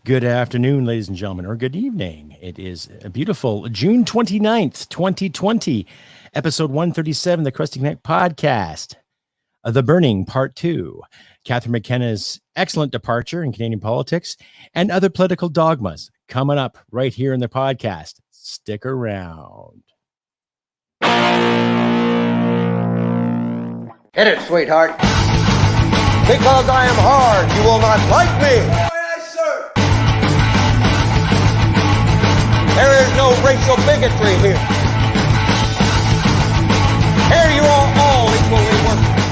Good afternoon, ladies and gentlemen, or good evening. It is a beautiful June 29th, 2020, episode 137, the Crusty Canuck podcast, The Burning Part 2, Catherine McKenna's excellent departure in Canadian politics, and other political dogmas coming up right here in the podcast. Stick around. Hit it, sweetheart. Because I am hard, you will not like me. There is no racial bigotry here. Here you are all equally worthless.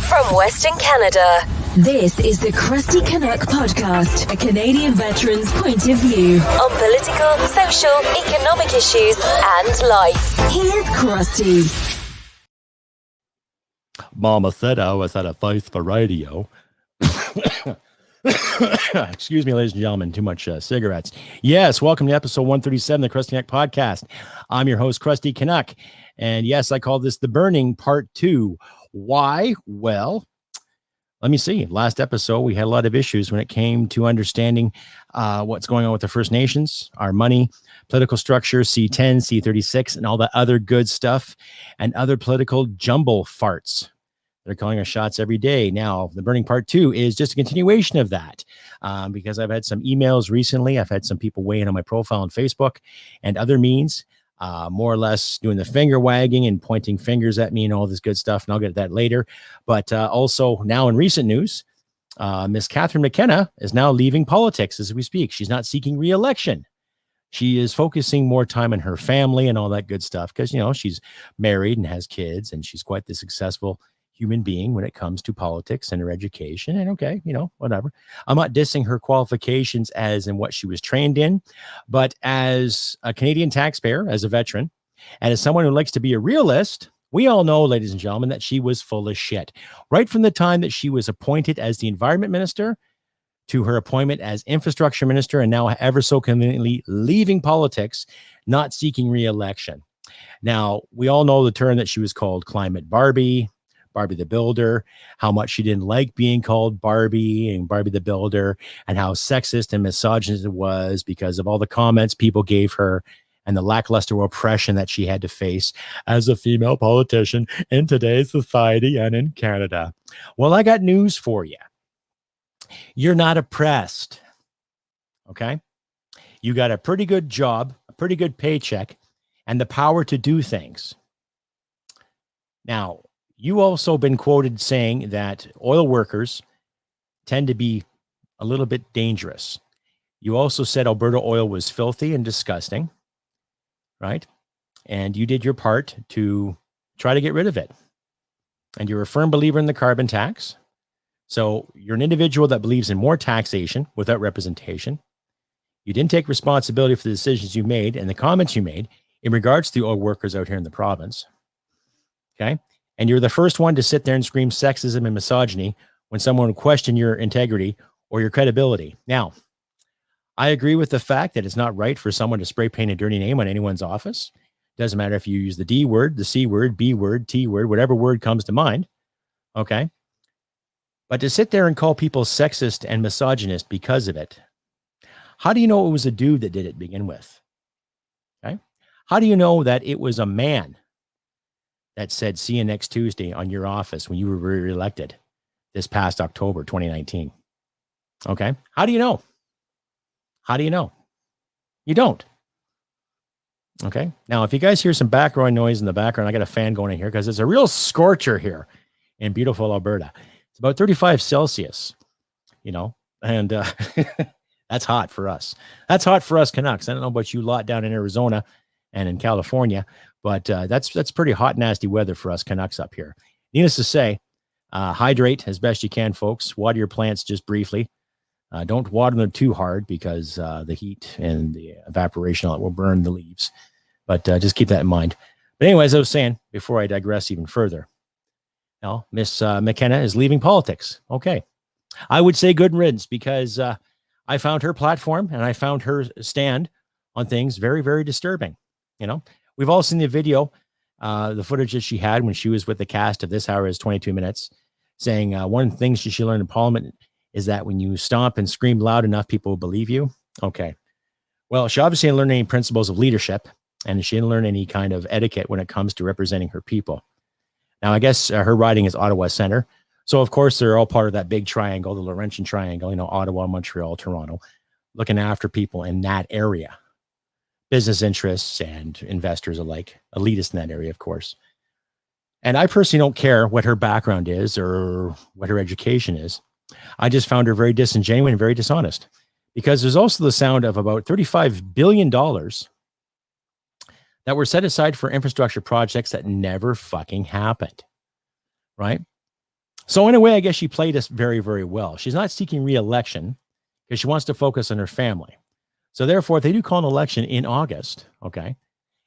From Western Canada, this is the Crusty Canuck podcast, a Canadian veteran's point of view on political, social, economic issues and life. Here's Crusty. Mama said I was at a face for radio. Excuse me, ladies and gentlemen, too much cigarettes. Yes, welcome to episode 137 of the Crusty Canuck podcast. I'm your host, Crusty Canuck. And yes, I call this The Burning Part 2. Why? Well, let me see. Last episode, we had a lot of issues when it came to understanding what's going on with the First Nations, our money, political structure, C10, C36, and all that other good stuff, and other political jumble farts. They're calling us shots every day. Now, the Burning Part 2 is just a continuation of that because I've had some emails recently. I've had some people weigh in on my profile on Facebook and other means, more or less doing the finger wagging and pointing fingers at me and all this good stuff. And I'll get to that later. But also now in recent news, Miss Catherine McKenna is now leaving politics as we speak. She's not seeking re-election. She is focusing more time on her family and all that good stuff because, you know, she's married and has kids and she's quite the successful human being when it comes to politics and her education. And okay, you know, whatever. I'm not dissing her qualifications as in what she was trained in, but as a Canadian taxpayer, as a veteran, and as someone who likes to be a realist, we all know, ladies and gentlemen, that she was full of shit. Right from the time that she was appointed as the environment minister to her appointment as infrastructure minister, and now ever so conveniently leaving politics, not seeking re-election. Now, we all know the term that she was called Climate Barbie the Builder, how much she didn't like being called Barbie and Barbie the Builder, and how sexist and misogynist it was because of all the comments people gave her and the lackluster oppression that she had to face as a female politician in today's society and in Canada. Well, I got news for you. You're not oppressed, okay? You got a pretty good job, a pretty good paycheck, and the power to do things. Now, you also been quoted saying that oil workers tend to be a little bit dangerous. You also said Alberta oil was filthy and disgusting, right? And you did your part to try to get rid of it. And you're a firm believer in the carbon tax. So you're an individual that believes in more taxation without representation. You didn't take responsibility for the decisions you made and the comments you made in regards to the oil workers out here in the province. Okay? And you're the first one to sit there and scream sexism and misogyny when someone would question your integrity or your credibility. Now, I agree with the fact that it's not right for someone to spray paint a dirty name on anyone's office. Doesn't matter if you use the D word, the C word, B word, T word, whatever word comes to mind. Okay. But to sit there and call people sexist and misogynist because of it, how do you know it was a dude that did it to begin with? Okay. How do you know that it was a man that said, see you next Tuesday on your office when you were reelected this past October 2019? Okay. How do you know? How do you know? You don't. Okay. Now, if you guys hear some background noise in the background, I got a fan going in here because it's a real scorcher here in beautiful Alberta. It's about 35 Celsius, you know, and that's hot for us. That's hot for us Canucks. I don't know about you lot down in Arizona and in California, but that's pretty hot, nasty weather for us Canucks up here. Needless to say, hydrate as best you can, folks. Water your plants just briefly. Don't water them too hard because the heat and the evaporation will burn the leaves. But just keep that in mind. But anyways, I was saying, before I digress even further, now Miss McKenna is leaving politics. Okay. I would say good riddance because I found her platform and I found her stand on things very, very disturbing. You know, we've all seen the video, the footage that she had when she was with the cast of This Hour is 22 Minutes, saying one of the things she learned in Parliament is that when you stomp and scream loud enough, people will believe you. Okay. Well, she obviously didn't learn any principles of leadership, and she didn't learn any kind of etiquette when it comes to representing her people. Now, I guess her riding is Ottawa Center. So, of course, they're all part of that big triangle, the Laurentian Triangle, Ottawa, Montreal, Toronto, looking after people in that area. Business interests and investors alike, elitists in that area, of course. And I personally don't care what her background is or what her education is. I just found her very disingenuous and very dishonest, because there's also the sound of about $35 billion that were set aside for infrastructure projects that never fucking happened, right? So in a way, I guess she played us very, very well. She's not seeking re-election because she wants to focus on her family. So therefore, if they do call an election in August, okay,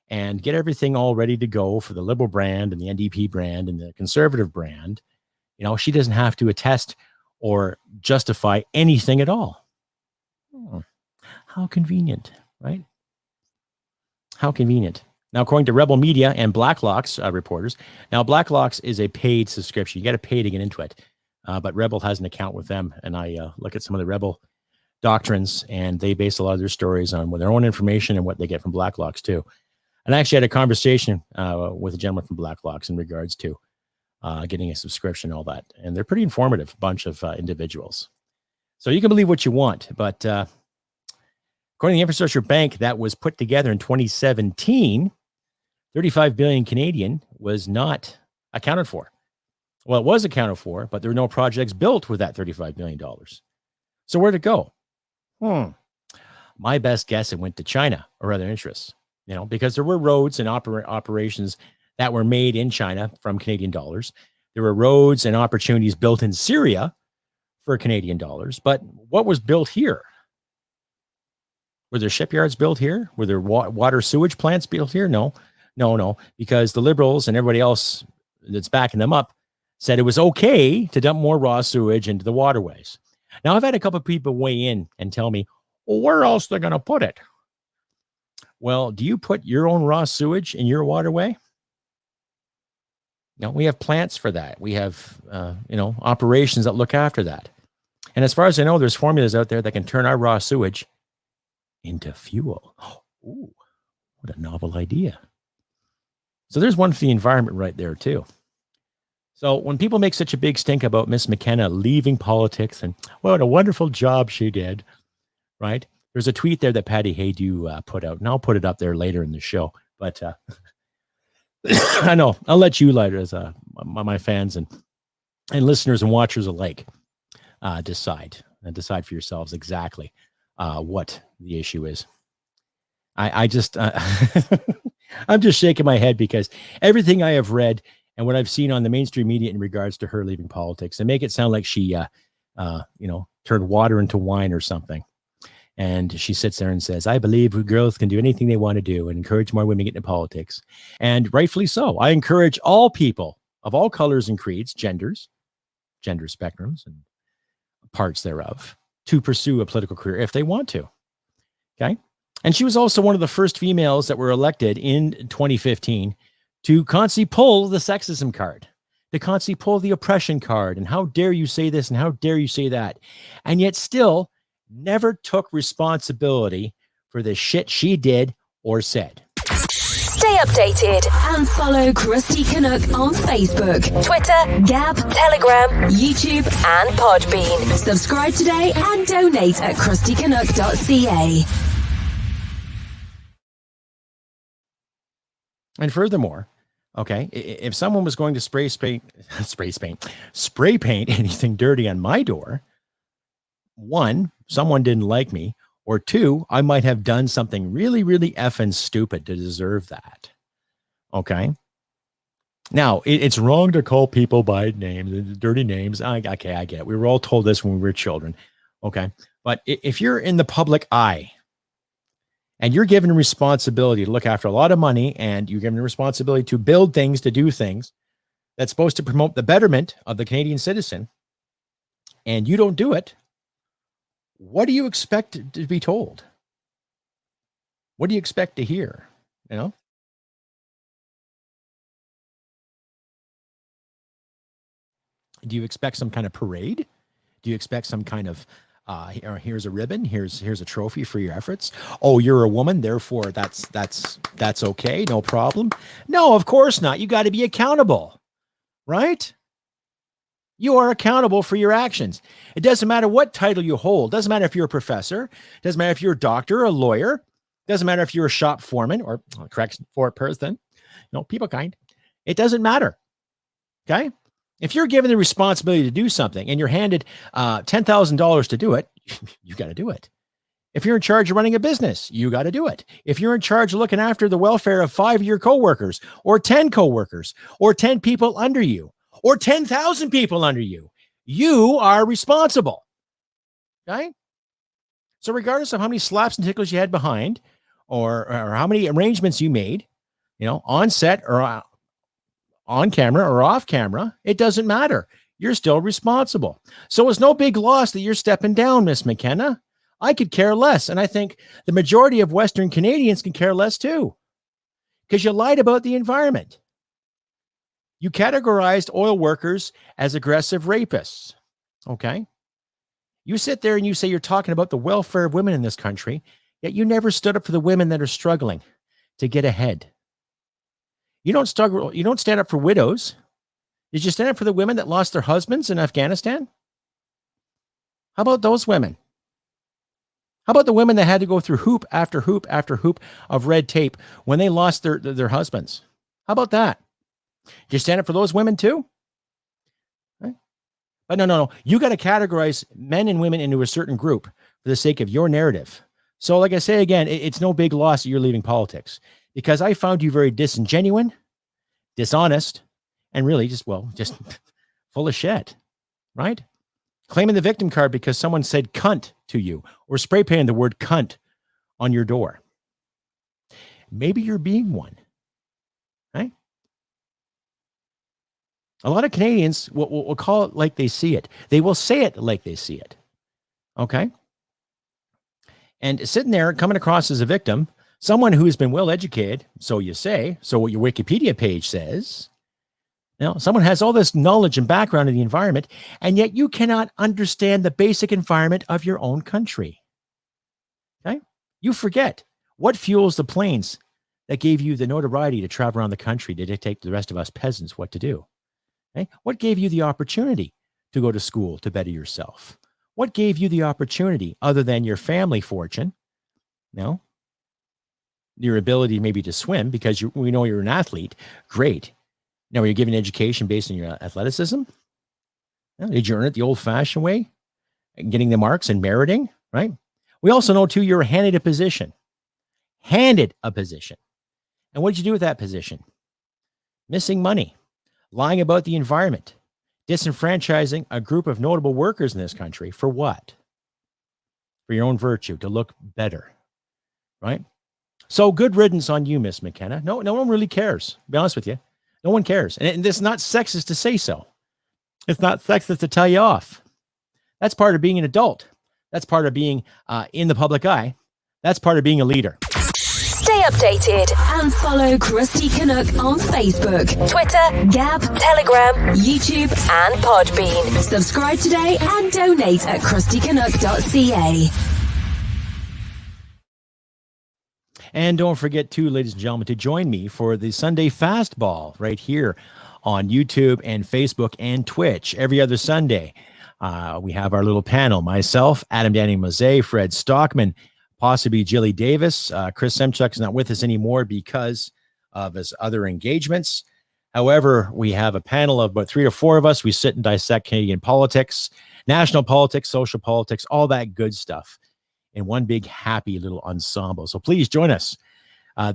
and get everything all ready to go for the Liberal brand and the NDP brand and the Conservative brand, she doesn't have to attest or justify anything at all. How convenient, right? How convenient. Now, according to Rebel Media and Blacklock's reporters, now Blacklock's is a paid subscription. You got to pay to get into it. But Rebel has an account with them. And I look at some of the Rebel doctrines, and they base a lot of their stories on their own information and what they get from Blacklock's too. And I actually had a conversation with a gentleman from Blacklock's in regards to getting a subscription and all that. And they're pretty informative bunch of individuals. So you can believe what you want, but according to the Infrastructure Bank that was put together in 2017, 35 billion Canadian was not accounted for. Well, it was accounted for, but there were no projects built with that $35 billion. So where'd it go? My best guess, it went to China or other interests, because there were roads and operations that were made in China from Canadian dollars. There were roads and opportunities built in Syria for Canadian dollars. But what was built here? Were there shipyards built here? Were there water sewage plants built here? No, because the Liberals and everybody else that's backing them up said it was okay to dump more raw sewage into the waterways. Now, I've had a couple of people weigh in and tell me, well, where else they're going to put it? Well, do you put your own raw sewage in your waterway? No, we have plants for that. We have, operations that look after that. And as far as I know, there's formulas out there that can turn our raw sewage into fuel. Ooh, what a novel idea. So there's one for the environment right there too. So when people make such a big stink about Miss McKenna leaving politics and what a wonderful job she did, right? There's a tweet there that Patty Haydu put out, and I'll put it up there later in the show. But I know I'll let you later as my fans and listeners and watchers alike decide for yourselves exactly what the issue is. I just I'm just shaking my head because everything I have read and what I've seen on the mainstream media in regards to her leaving politics, they make it sound like she turned water into wine or something. And she sits there and says, I believe girls can do anything they want to do and encourage more women to get into politics. And rightfully so. I encourage all people of all colors and creeds, gender spectrums and parts thereof to pursue a political career if they want to. Okay. And she was also one of the first females that were elected in 2015 to constantly pull the sexism card, to constantly pull the oppression card. And how dare you say this and how dare you say that? And yet still never took responsibility for the shit she did or said. Stay updated and follow Crusty Canuck on Facebook, Twitter, Gab, Telegram, YouTube, and Podbean. Subscribe today and donate at crustycanuck.ca. And furthermore, okay, if someone was going to spray paint anything dirty on my door, one, someone didn't like me, or two, I might have done something really, really effing stupid to deserve that. Okay. Now, it's wrong to call people by names, dirty names. I get it. We were all told this when we were children. Okay. But if you're in the public eye and you're given a responsibility to look after a lot of money and you're given a responsibility to build things, to do things that's supposed to promote the betterment of the Canadian citizen, and you don't do it, what do you expect to be told? What do you expect to hear? Do you expect some kind of parade? Do you expect some kind of here's a ribbon, here's a trophy for your efforts? Oh, you're a woman, therefore that's okay, no problem. No, of course not. You got to be accountable, right? You are accountable for your actions. It doesn't matter what title you hold. Doesn't matter if you're a professor. Doesn't matter if you're a doctor or a lawyer. Doesn't matter if you're a shop foreman or correct for person. People kind. It doesn't matter. Okay? If you're given the responsibility to do something and you're handed $10,000 to do it, you got to do it. If you're in charge of running a business, you got to do it. If you're in charge of looking after the welfare of 5 of your coworkers or 10 coworkers or 10 people under you or 10,000 people under you, you are responsible. Okay? So regardless of how many slaps and tickles you had behind or how many arrangements you made, on set or on camera or off camera, it doesn't matter. You're still responsible. So it's no big loss that you're stepping down, Miss McKenna. I could care less. And I think the majority of Western Canadians can care less too, because you lied about the environment. You categorized oil workers as aggressive rapists. Okay. You sit there and you say you're talking about the welfare of women in this country, yet you never stood up for the women that are struggling to get ahead. You don't struggle. You don't stand up for widows. Did you stand up for the women that lost their husbands in Afghanistan? How about those women? How about the women that had to go through hoop after hoop after hoop of red tape when they lost their husbands? How about that? Did you stand up for those women too? Right? But no. You got to categorize men and women into a certain group for the sake of your narrative. So like I say again, it's no big loss that you're leaving politics, because I found you very disingenuous, dishonest, and really just full of shit, right? Claiming the victim card because someone said cunt to you or spray painted the word cunt on your door. Maybe you're being one, right? A lot of Canadians will call it like they see it. They will say it like they see it. Okay? And sitting there coming across as a victim, someone who has been well educated, so you say, so what your Wikipedia page says, someone has all this knowledge and background in the environment, and yet you cannot understand the basic environment of your own country. Okay? You forget what fuels the planes that gave you the notoriety to travel around the country to dictate to the rest of us peasants what to do. Okay? What gave you the opportunity to go to school to better yourself? What gave you the opportunity, other than your family fortune, your ability maybe to swim, because we know you're an athlete? Great. Now, were you given education based on your athleticism? Did you earn it the old-fashioned way, getting the marks and meriting, right? We also know, too, you're handed a position. And what did you do with that position? Missing money, lying about the environment, disenfranchising a group of notable workers in this country. For what? For your own virtue, to look better, right? So good riddance on you, Miss McKenna. No one really cares, to be honest with you. No one cares. And it's not sexist to say so. It's not sexist to tell you off. That's part of being an adult. That's part of being in the public eye. That's part of being a leader. Stay updated and follow Crusty Canuck on Facebook, Twitter, Gab, Telegram, YouTube, and Podbean. Subscribe today and donate at crustycanuck.ca. And don't forget, too, ladies and gentlemen, to join me for the Sunday Fastball right here on YouTube and Facebook and Twitch every other Sunday. We have our little panel, myself, Adam Danny Mezei, Fred Stockman, possibly Jilly Davis. Chris Semchuk's not with us anymore because of his other engagements. However, we have a panel of about 3 or 4 of us. We sit and dissect Canadian politics, national politics, social politics, all that good stuff in one big happy little ensemble. So please join us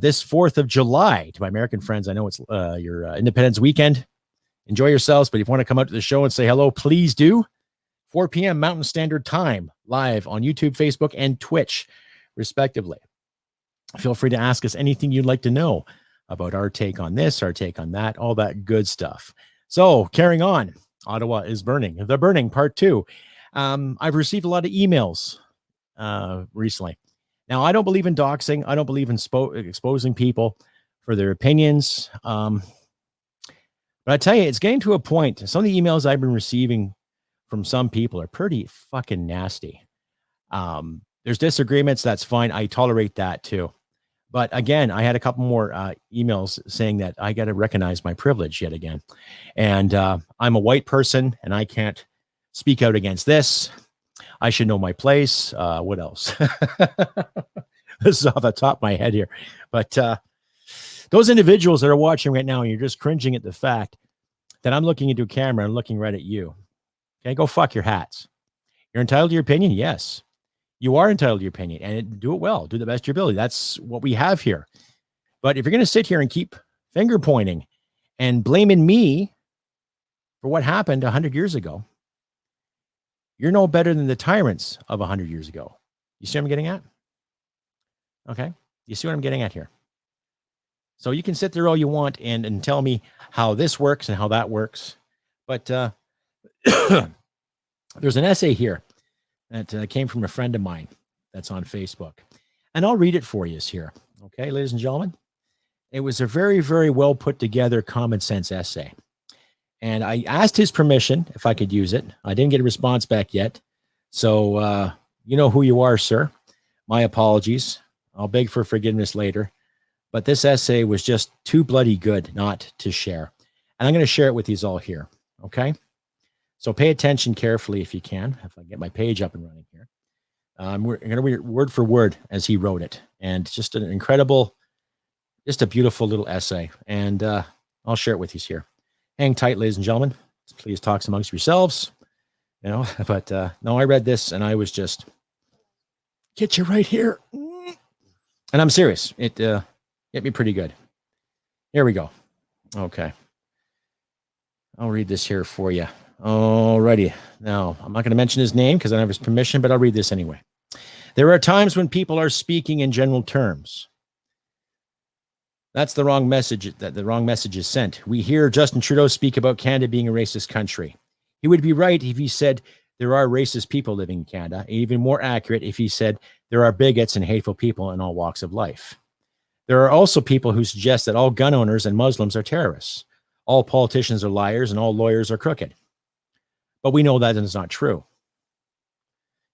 this 4th of July. To my American friends, I know it's your Independence weekend. Enjoy yourselves, but if you want to come out to the show and say hello, please do. 4 p.m. Mountain Standard Time, live on YouTube, Facebook, and Twitch, respectively. Feel free to ask us anything you'd like to know about our take on this, our take on that, all that good stuff. So carrying on, Ottawa is burning. The Burning Part 2. I've received a lot of emails recently. Now, I don't believe in doxing. I don't believe in exposing people for their opinions. But I tell you, it's getting to a point. Some of the emails I've been receiving from some people are pretty fucking nasty. There's disagreements. That's fine. I tolerate that too. But again, I had a couple more emails saying that I got to recognize my privilege yet again. And I'm a white person and I can't speak out against this. I should know my place. What else? This is off the top of my head here. But those individuals that are watching right now, and you're just cringing at the fact that I'm looking into a camera and looking right at you. Okay, go fuck your hats. You're entitled to your opinion? Yes. You are entitled to your opinion, and do it well. Do the best of your ability. That's what we have here. But if you're going to sit here and keep finger pointing and blaming me for what happened 100 years ago, you're no better than the tyrants of 100 years ago. You see what I'm getting at? Okay. You see what I'm getting at here? So you can sit there all you want and tell me how this works and how that works. But there's an essay here that came from a friend of mine that's on Facebook. And I'll read it for you here. Okay, ladies and gentlemen. It was a very, very well put together common sense essay. And I asked his permission if I could use it. I didn't get a response back yet. So you know who you are, sir. My apologies. I'll beg for forgiveness later. But this essay was just too bloody good not to share. And I'm going to share it with you all here. Okay? So pay attention carefully if you can, if I get my page up and running here. We're going to read it word for word as he wrote it. And just an incredible, just a beautiful little essay. And I'll share it with you here. Hang tight, ladies and gentlemen. Please talk amongst yourselves. You know, but no, I read this and I was just, get you right here. And I'm serious. It hit me pretty good. Here we go. Okay. I'll read this here for you. Alrighty. Now, I'm not going to mention his name because I don't have his permission, but I'll read this anyway. There are times when people are speaking in general terms. That's the wrong message. That the wrong message is sent. We hear Justin Trudeau speak about Canada being a racist country. He would be right if he said there are racist people living in Canada, and even more accurate if he said there are bigots and hateful people in all walks of life. There are also people who suggest that all gun owners and Muslims are terrorists, all politicians are liars, and all lawyers are crooked. But we know that is not true.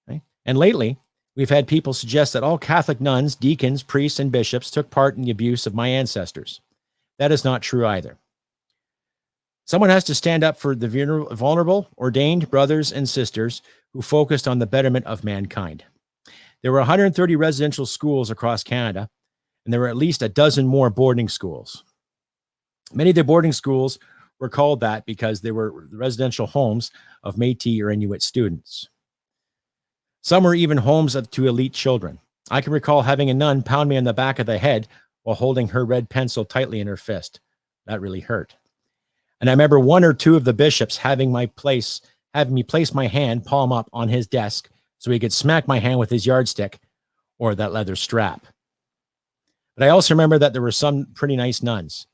Okay? And lately, we've had people suggest that all Catholic nuns, deacons, priests, and bishops took part in the abuse of my ancestors. That is not true either. Someone has to stand up for the vulnerable, ordained brothers and sisters who focused on the betterment of mankind. There were 130 residential schools across Canada, and there were at least a dozen more boarding schools. Many of the boarding schools were called that because they were residential homes of Métis or Inuit students. Some were even homes to elite children. I can recall having a nun pound me on the back of the head while holding her red pencil tightly in her fist. That really hurt. And I remember one or two of the bishops having me place my hand palm up on his desk so he could smack my hand with his yardstick or that leather strap. But I also remember that there were some pretty nice nuns.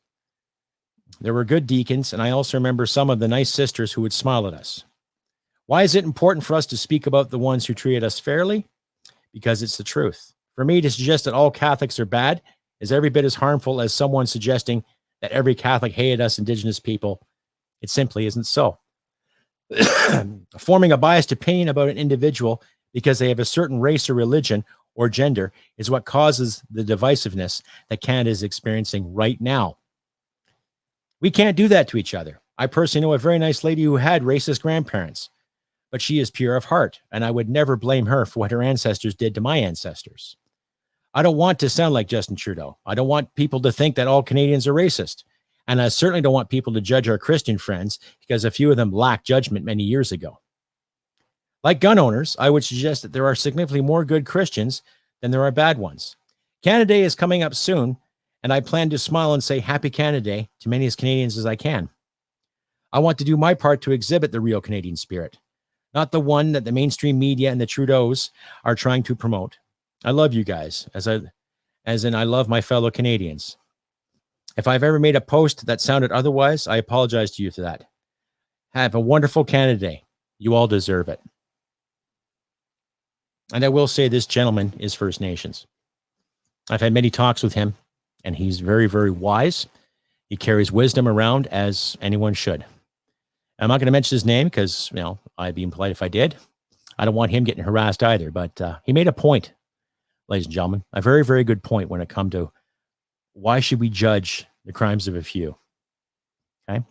There were good deacons, and I also remember some of the nice sisters who would smile at us. Why is it important for us to speak about the ones who treated us fairly? Because it's the truth. For me to suggest that all Catholics are bad is every bit as harmful as someone suggesting that every Catholic hated us Indigenous people. It simply isn't so. Forming a biased opinion about an individual because they have a certain race or religion or gender is what causes the divisiveness that Canada is experiencing right now. We can't do that to each other. I personally know a very nice lady who had racist grandparents, but she is pure of heart, and I would never blame her for what her ancestors did to my ancestors. I don't want to sound like Justin Trudeau. I don't want people to think that all Canadians are racist, and I certainly don't want people to judge our Christian friends because a few of them lacked judgment many years ago. Like gun owners, I would suggest that there are significantly more good Christians than there are bad ones. Canada Day is coming up soon, and I plan to smile and say Happy Canada Day to many as Canadians as I can. I want to do my part to exhibit the real Canadian spirit, not the one that the mainstream media and the Trudeaus are trying to promote. I love you guys, as in I love my fellow Canadians. If I've ever made a post that sounded otherwise, I apologize to you for that. Have a wonderful Canada Day. You all deserve it. And I will say this gentleman is First Nations. I've had many talks with him, and he's very, very wise. He carries wisdom around as anyone should. I'm not going to mention his name because, I'd be impolite if I did. I don't want him getting harassed either, but he made a point, ladies and gentlemen, a very, very good point when it comes to why should we judge the crimes of a few? Okay.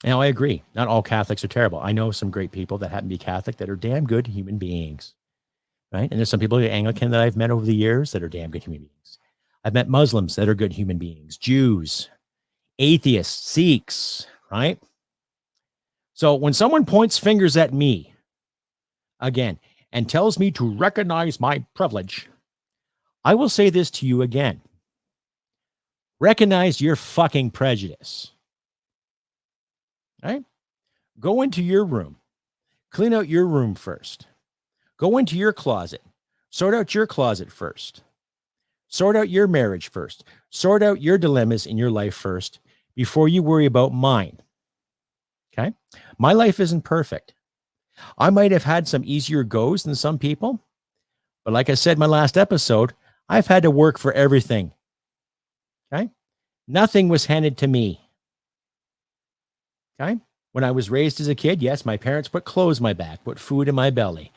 Now, I agree. Not all Catholics are terrible. I know some great people that happen to be Catholic that are damn good human beings, right? And there's some people, Anglican, that I've met over the years that are damn good human beings. I've met Muslims that are good human beings, Jews, atheists, Sikhs, right? So when someone points fingers at me, again, and tells me to recognize my privilege, I will say this to you again. Recognize your fucking prejudice. Right? Go into your room. Clean out your room first. Go into your closet. Sort out your closet first. Sort out your marriage first. Sort out your dilemmas in your life first before you worry about mine. Okay? My life isn't perfect. I might have had some easier goes than some people, but like I said in my last episode, I've had to work for everything. Okay? Nothing was handed to me. Okay? When I was raised as a kid, yes, my parents put clothes in my back, put food in my belly,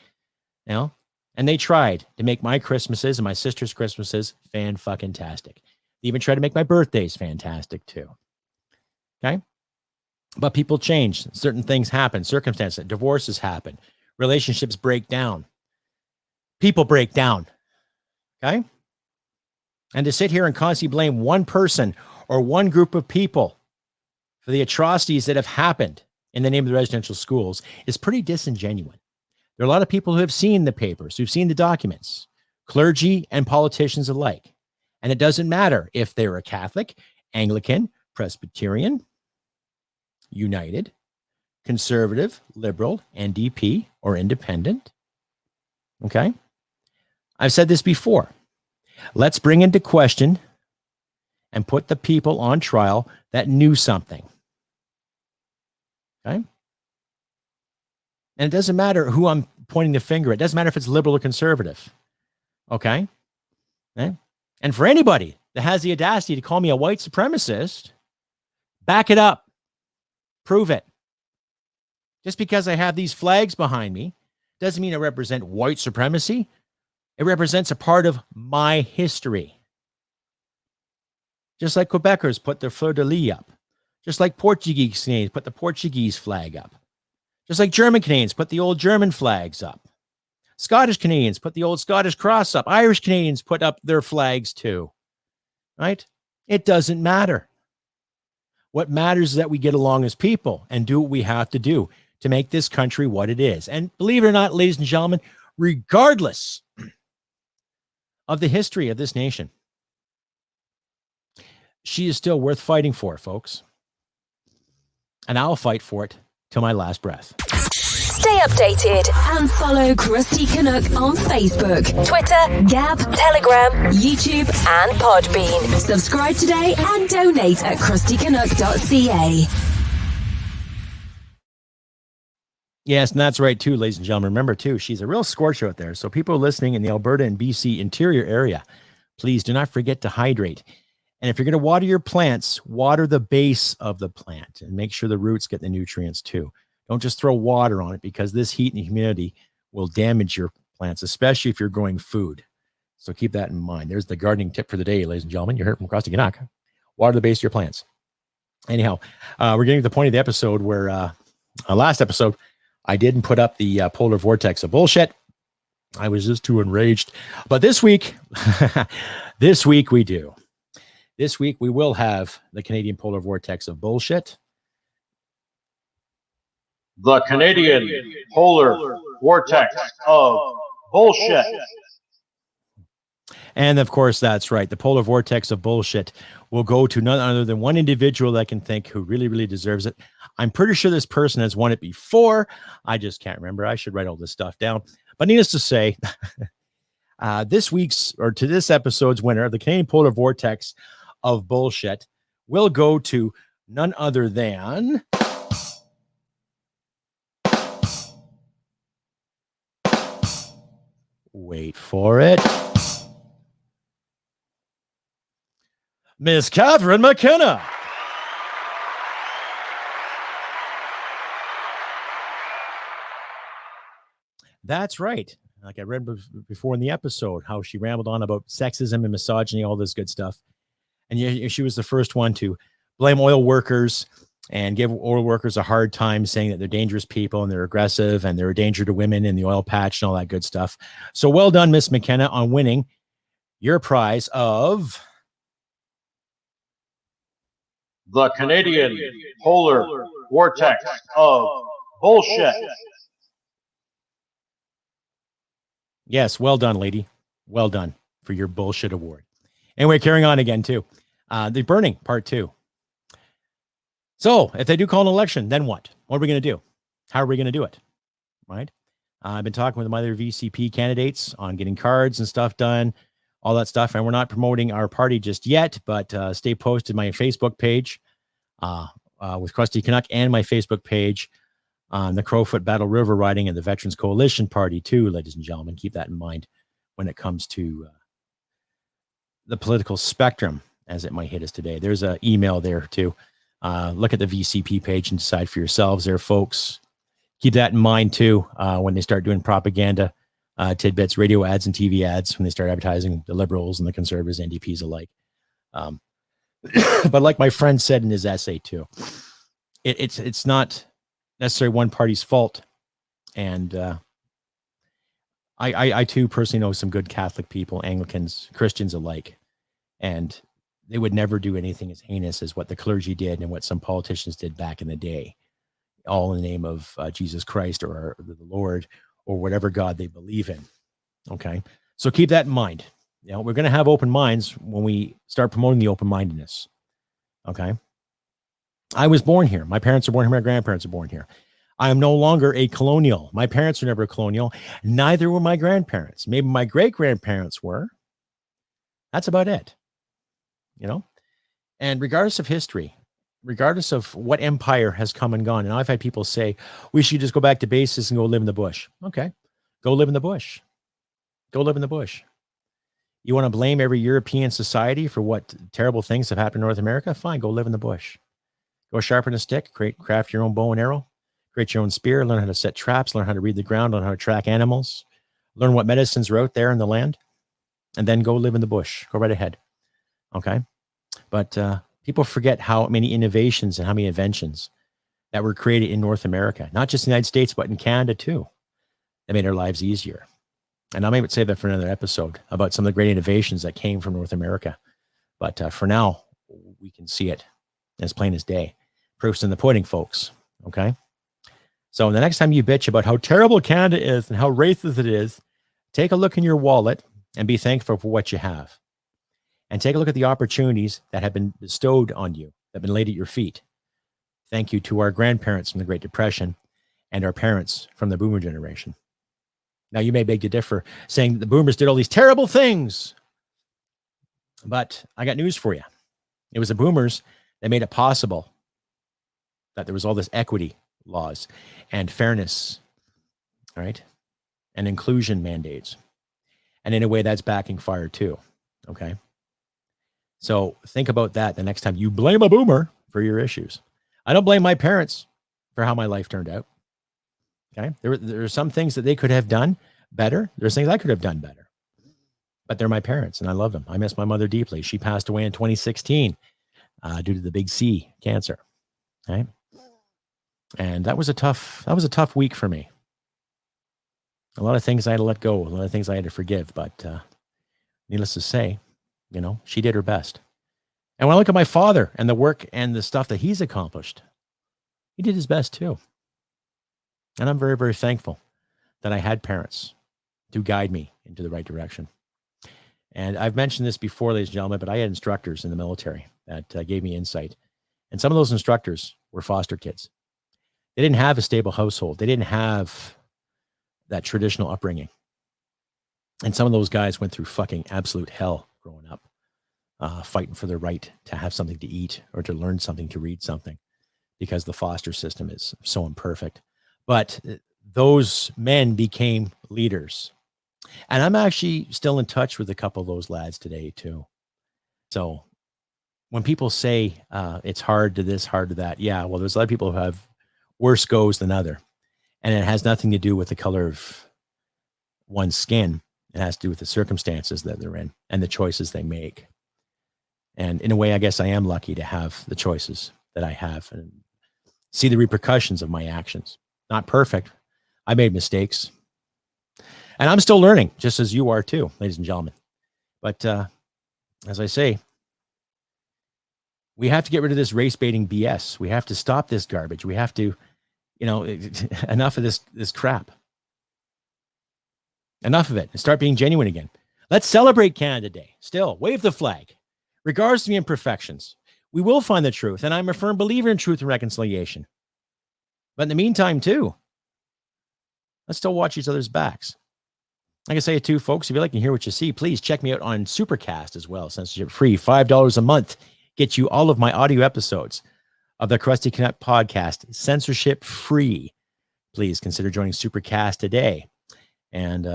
and they tried to make my Christmases and my sister's Christmases fan-fucking-tastic. They even tried to make my birthdays fantastic too. Okay? But people change. Certain things happen. Circumstances, divorces happen. Relationships break down. People break down. Okay? And to sit here and constantly blame one person or one group of people for the atrocities that have happened in the name of the residential schools is pretty disingenuous. There are a lot of people who have seen the papers, who've seen the documents, clergy and politicians alike. And it doesn't matter if they're a Catholic, Anglican, Presbyterian, United, Conservative, Liberal, NDP, or Independent. Okay? I've said this before. Let's bring into question and put the people on trial that knew something. Okay? And it doesn't matter who I'm pointing the finger at. It doesn't matter if it's liberal or conservative. Okay? And for anybody that has the audacity to call me a white supremacist, back it up. Prove it. Just because I have these flags behind me doesn't mean I represent white supremacy. It represents a part of my history. Just like Quebecers put their fleur-de-lis up. Just like Portuguese Canadians put the Portuguese flag up. Just like German Canadians put the old German flags up. Scottish Canadians put the old Scottish cross up. Irish Canadians put up their flags too. Right? It doesn't matter. What matters is that we get along as people and do what we have to do to make this country what it is. And believe it or not, ladies and gentlemen, regardless of the history of this nation, she is still worth fighting for, folks. And I'll fight for it till my last breath. Stay updated and follow Crusty Canuck on Facebook, Twitter, Gab, Telegram, YouTube, and Podbean. Subscribe today and donate at crustycanuck.ca. Yes, and that's right too, ladies and gentlemen. Remember too, she's a real scorcher out there. So people listening in the Alberta and BC interior area, please do not forget to hydrate. And if you're going to water your plants, water the base of the plant and make sure the roots get the nutrients too. Don't just throw water on it because this heat and humidity will damage your plants, especially if you're growing food. So keep that in mind. There's the gardening tip for the day, ladies and gentlemen. You heard from Crusty Canuck. Water the base of your plants. Anyhow, we're getting to the point of the episode where last episode, I didn't put up the polar vortex of bullshit. I was just too enraged. But this week, this week we do. This week we will have the Canadian polar vortex of bullshit. The Canadian polar vortex of bullshit. And of course, that's right. The polar vortex of bullshit will go to none other than one individual that I can think who really, really deserves it. I'm pretty sure this person has won it before. I just can't remember. I should write all this stuff down. But needless to say, this episode's winner of the Canadian polar vortex of bullshit will go to none other than wait for it, Miss Catherine McKenna. That's right. Like I read before in the episode, how she rambled on about sexism and misogyny, all this good stuff. And she was the first one to blame oil workers and give oil workers a hard time, saying that they're dangerous people and they're aggressive and they're a danger to women in the oil patch and all that good stuff. So well done, Miss McKenna, on winning your prize of the Canadian Polar Vortex of Bullshit. Yes, well done, lady. Well done for your bullshit award. Anyway, carrying on again, too. The burning, part 2. So if they do call an election, then what? What are we going to do? How are we going to do it? Right? I've been talking with my other VCP candidates on getting cards and stuff done, all that stuff. And we're not promoting our party just yet, but stay posted my Facebook page with Crusty Canuck and my Facebook page on the Crowfoot Battle River riding and the Veterans Coalition Party too, ladies and gentlemen. Keep that in mind when it comes to the political spectrum as it might hit us today. There's an email there too. Look at the VCP page and decide for yourselves there, folks. Keep that in mind too when they start doing propaganda tidbits, radio ads and TV ads, when they start advertising the liberals and the conservatives, NDPs alike. But like my friend said in his essay too, it's not necessarily one party's fault. And I too personally know some good Catholic people, Anglicans, Christians alike, and they would never do anything as heinous as what the clergy did and what some politicians did back in the day, all in the name of Jesus Christ or the Lord or whatever God they believe in. Okay. So keep that in mind. You know, we're going to have open minds when we start promoting the open-mindedness. Okay. I was born here. My parents are born here. My grandparents are born here. I am no longer a colonial. My parents were never a colonial. Neither were my grandparents. Maybe my great-grandparents were. That's about it. You know? And regardless of history, regardless of what empire has come and gone, and I've had people say, we should just go back to basics and go live in the bush. Okay. Go live in the bush. Go live in the bush. You want to blame every European society for what terrible things have happened in North America? Fine, go live in the bush. Go sharpen a stick, craft your own bow and arrow, create your own spear, learn how to set traps, learn how to read the ground, learn how to track animals, learn what medicines are out there in the land, and then go live in the bush. Go right ahead. Okay? But people forget how many innovations and how many inventions that were created in North America, not just in the United States, but in Canada too. That made our lives easier. And I may say that for another episode about some of the great innovations that came from North America. But for now, we can see it as plain as day. Proof's in the pudding, folks. Okay? So the next time you bitch about how terrible Canada is and how racist it is, take a look in your wallet and be thankful for what you have. And take a look at the opportunities that have been bestowed on you, that have been laid at your feet. Thank you to our grandparents from the Great Depression and our parents from the boomer generation. Now, you may beg to differ, saying that the boomers did all these terrible things. But I got news for you. It was the boomers that made it possible that there was all this equity laws and fairness, all right, and inclusion mandates. And in a way, that's backing fire too, okay? So think about that the next time you blame a boomer for your issues. I don't blame my parents for how my life turned out. Okay. There are some things that they could have done better. There's things I could have done better, but they're my parents and I love them. I miss my mother deeply. She passed away in 2016 due to the big C, cancer. Right. And that was a tough week for me. A lot of things I had to let go, a lot of things I had to forgive, but needless to say, you know, she did her best. And when I look at my father and the work and the stuff that he's accomplished, he did his best too. And I'm very, very thankful that I had parents to guide me into the right direction. And I've mentioned this before, ladies and gentlemen, but I had instructors in the military that gave me insight. And some of those instructors were foster kids. They didn't have a stable household. They didn't have that traditional upbringing. And some of those guys went through fucking absolute hell growing up, fighting for their right to have something to eat or to learn something, to read something, because the foster system is so imperfect. But those men became leaders. And I'm actually still in touch with a couple of those lads today too. So when people say it's hard to this, hard to that, yeah, well, there's a lot of people who have worse goes than other. And it has nothing to do with the color of one's skin. It has to do with the circumstances that they're in and the choices they make. And in a way, I guess I am lucky to have the choices that I have and see the repercussions of my actions. Not perfect. I made mistakes. And I'm still learning, just as you are too, ladies and gentlemen. But as I say, we have to get rid of this race baiting BS. We have to stop this garbage. We have to, enough of this crap. Enough of it. And start being genuine again. Let's celebrate Canada Day. Still, wave the flag. Regardless of the imperfections, we will find the truth. And I'm a firm believer in truth and reconciliation. But in the meantime, too, let's still watch each other's backs. Like I say, too, folks, if you like to hear what you see, please check me out on Supercast as well. Censorship free, $5 a month. Get you all of my audio episodes of the Crusty Canuck podcast, censorship free. Please consider joining Supercast today. And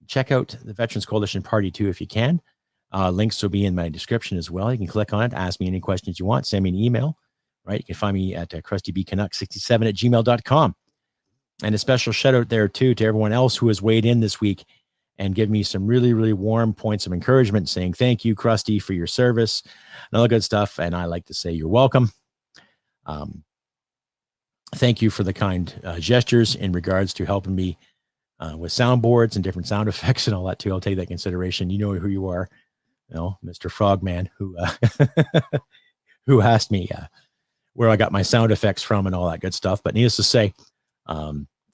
check out the Veterans Coalition Party, too, if you can. Links will be in my description as well. You can click on it, ask me any questions you want, send me an email. Right? You can find me at crustybcanuck67@gmail.com. And a special shout out there, too, to everyone else who has weighed in this week and give me some really, really warm points of encouragement, saying thank you, Crusty, for your service and all the good stuff. And I like to say you're welcome. Thank you for the kind gestures in regards to helping me with soundboards and different sound effects and all that too. I'll take that consideration. You know who you are, Mr. Frogman, who who asked me where I got my sound effects from and all that good stuff. But needless to say,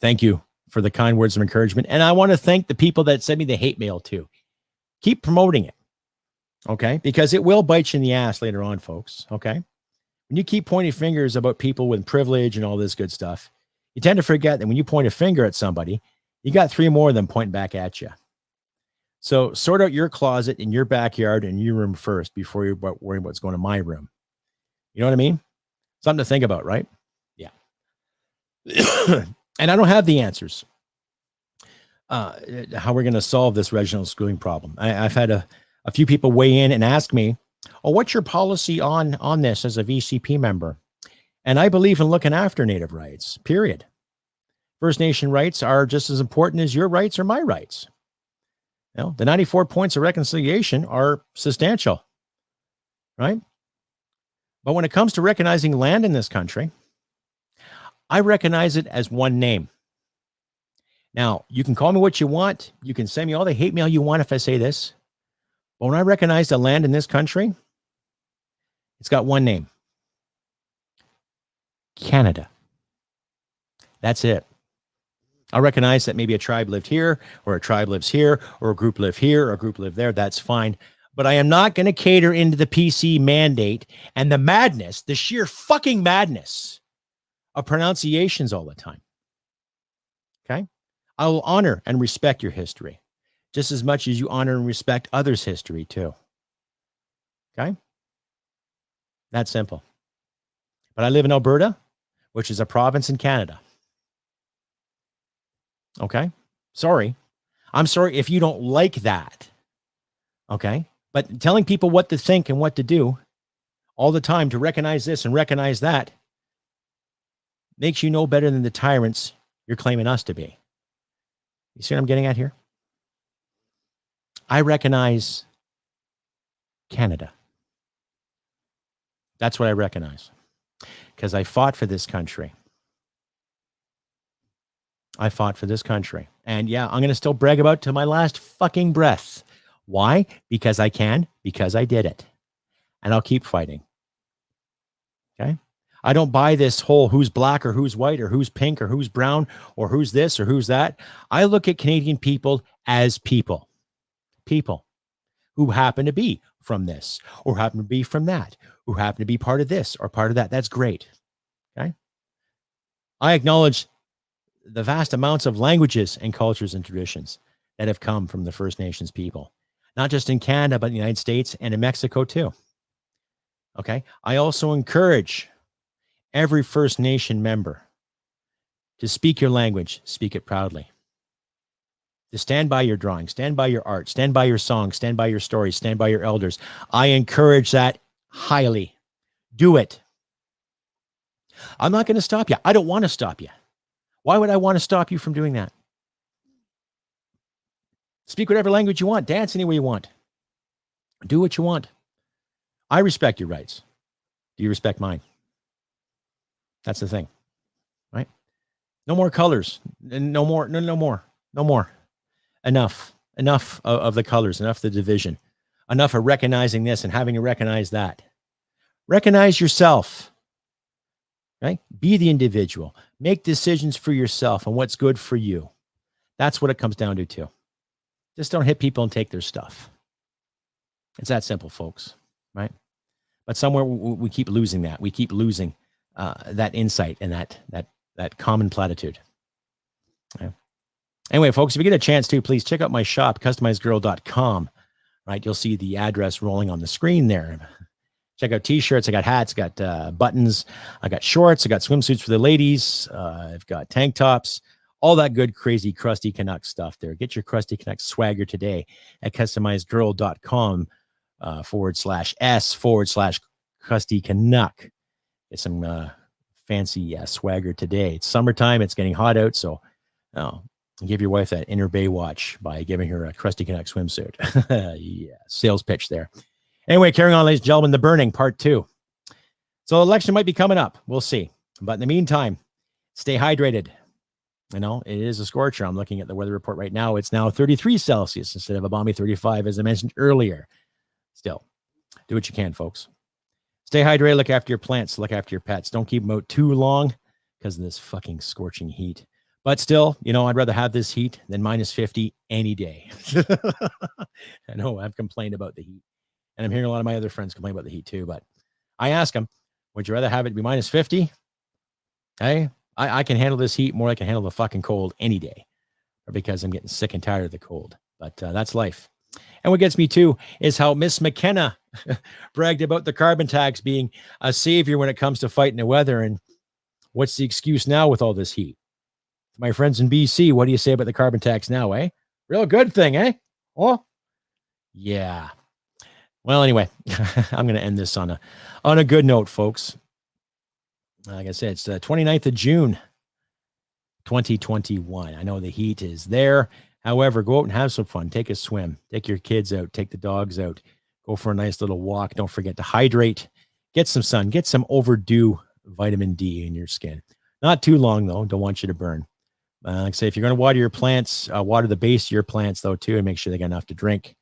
thank you for the kind words of encouragement. And I want to thank the people that sent me the hate mail too. Keep promoting it. Okay. Because it will bite you in the ass later on, folks. Okay. When you keep pointing fingers about people with privilege and all this good stuff, you tend to forget that when you point a finger at somebody, you got three more of them pointing back at you. So sort out your closet in your backyard and your room first before you're worrying about what's going in my room. You know what I mean? Something to think about, right? Yeah. And I don't have the answers. How we're going to solve this regional schooling problem. I've had a few people weigh in and ask me, oh, what's your policy on this as a VCP member? And I believe in looking after Native rights, period. First Nation rights are just as important as your rights or my rights. The 94 points of reconciliation are substantial, right? But when it comes to recognizing land in this country, I recognize it as one name. Now, you can call me what you want. You can send me all the hate mail you want if I say this. But when I recognize the land in this country, it's got one name. Canada. That's it. I recognize that maybe a tribe lived here, or a tribe lives here, or a group live here, or a group live there. That's fine. But I am not going to cater into the PC mandate and the madness, the sheer fucking madness of pronunciations all the time. Okay? I will honor and respect your history just as much as you honor and respect others' history too. Okay? That's simple. But I live in Alberta, which is a province in Canada. Okay? Sorry. I'm sorry if you don't like that. Okay? But telling people what to think and what to do all the time to recognize this and recognize that makes you no better than the tyrants you're claiming us to be. You see what I'm getting at here? I recognize Canada. That's what I recognize. Because I fought for this country. I fought for this country. And yeah, I'm going to still brag about it to my last fucking breath. Why? Because I can. Because I did it. And I'll keep fighting. Okay? I don't buy this whole who's black or who's white or who's pink or who's brown or who's this or who's that. I look at Canadian people as people. People who happen to be from this or happen to be from that, who happen to be part of this or part of that. That's great. Okay? I acknowledge the vast amounts of languages and cultures and traditions that have come from the First Nations people, not just in Canada, but in the United States and in Mexico too. Okay. I also encourage every First Nation member to speak your language, speak it proudly. To stand by your drawing, stand by your art, stand by your song, stand by your stories, stand by your elders. I encourage that highly. Do it. I'm not going to stop you. I don't want to stop you. Why would I want to stop you from doing that? Speak whatever language you want. Dance any way you want. Do what you want. I respect your rights. Do you respect mine? That's the thing, right? No more colors. No more. No more. Enough of the colors. Enough of the division. Enough of recognizing this and having to recognize that. Recognize yourself, right? Be the individual. Make decisions for yourself and what's good for you. That's what it comes down to too. Just don't hit people and take their stuff. It's that simple, folks, right? But somewhere we keep losing that. We keep losing that insight and that common platitude. Okay. Anyway, folks, if you get a chance to, please check out my shop, customizedgirl.com. Right, you'll see the address rolling on the screen there. Check out t-shirts. I got hats, got buttons. I got shorts. I got swimsuits for the ladies. I've got tank tops. All that good, crazy, crusty Canuck stuff there. Get your crusty Canuck swagger today at customizedgirl.com /s/crusty Canuck. Get some fancy swagger today. It's summertime. It's getting hot out. So give your wife that Inner Bay watch by giving her a crusty Canuck swimsuit. Yeah, sales pitch there. Anyway, carrying on, ladies and gentlemen, the burning part 2. So election might be coming up. We'll see. But in the meantime, stay hydrated. You know, it is a scorcher. I'm looking at the weather report right now. It's now 33 Celsius instead of a balmy 35, as I mentioned earlier. Still, do what you can, folks. Stay hydrated. Look after your plants. Look after your pets. Don't keep them out too long because of this fucking scorching heat. But still, you know, I'd rather have this heat than minus 50 any day. I know I've complained about the heat. And I'm hearing a lot of my other friends complain about the heat too. But I ask them, would you rather have it be minus 50? Hey, I can handle this heat more than I can handle the fucking cold any day. Because I'm getting sick and tired of the cold. But that's life. And what gets me too is how Miss McKenna bragged about the carbon tax being a savior when it comes to fighting the weather. And what's the excuse now with all this heat? My friends in BC, what do you say about the carbon tax now, eh? Real good thing, eh? Oh, yeah. Well, anyway, I'm going to end this on a good note, folks. Like I said, it's the 29th of June, 2021. I know the heat is there. However, go out and have some fun. Take a swim. Take your kids out. Take the dogs out. Go for a nice little walk. Don't forget to hydrate. Get some sun. Get some overdue vitamin D in your skin. Not too long, though. Don't want you to burn. Like I say, if you're going to water your plants, water the base of your plants, though, too, and make sure they got enough to drink.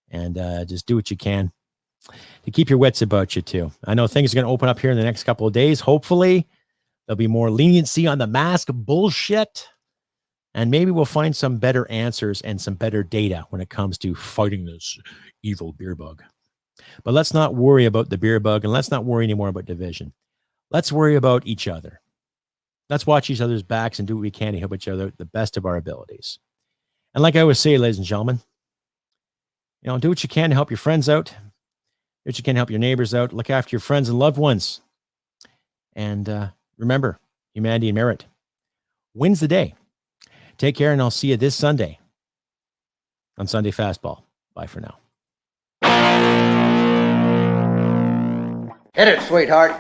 And just do what you can to keep your wits about you, too. I know things are going to open up here in the next couple of days. Hopefully, there'll be more leniency on the mask bullshit. And maybe we'll find some better answers and some better data when it comes to fighting this evil beer bug. But let's not worry about the beer bug, and let's not worry anymore about division. Let's worry about each other. Let's watch each other's backs and do what we can to help each other the best of our abilities. And like I always say, ladies and gentlemen, you know, do what you can to help your friends out. Do what you can to help your neighbors out. Look after your friends and loved ones. And remember, humanity and merit wins the day. Take care, and I'll see you this Sunday on Sunday Fastball. Bye for now. Hit it, sweetheart.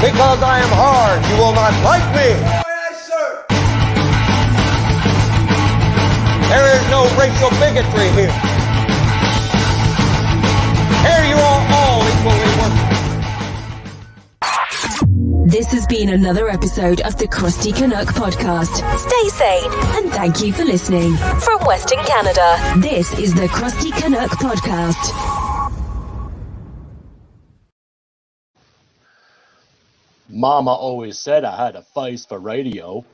Because I am hard, you will not like me. Yes, sir. There is no racial bigotry here. Here you are all equally worthless. This has been another episode of the Crusty Canuck podcast. Stay sane and thank you for listening. From Western Canada, this is the Crusty Canuck podcast. Mama always said I had a face for radio.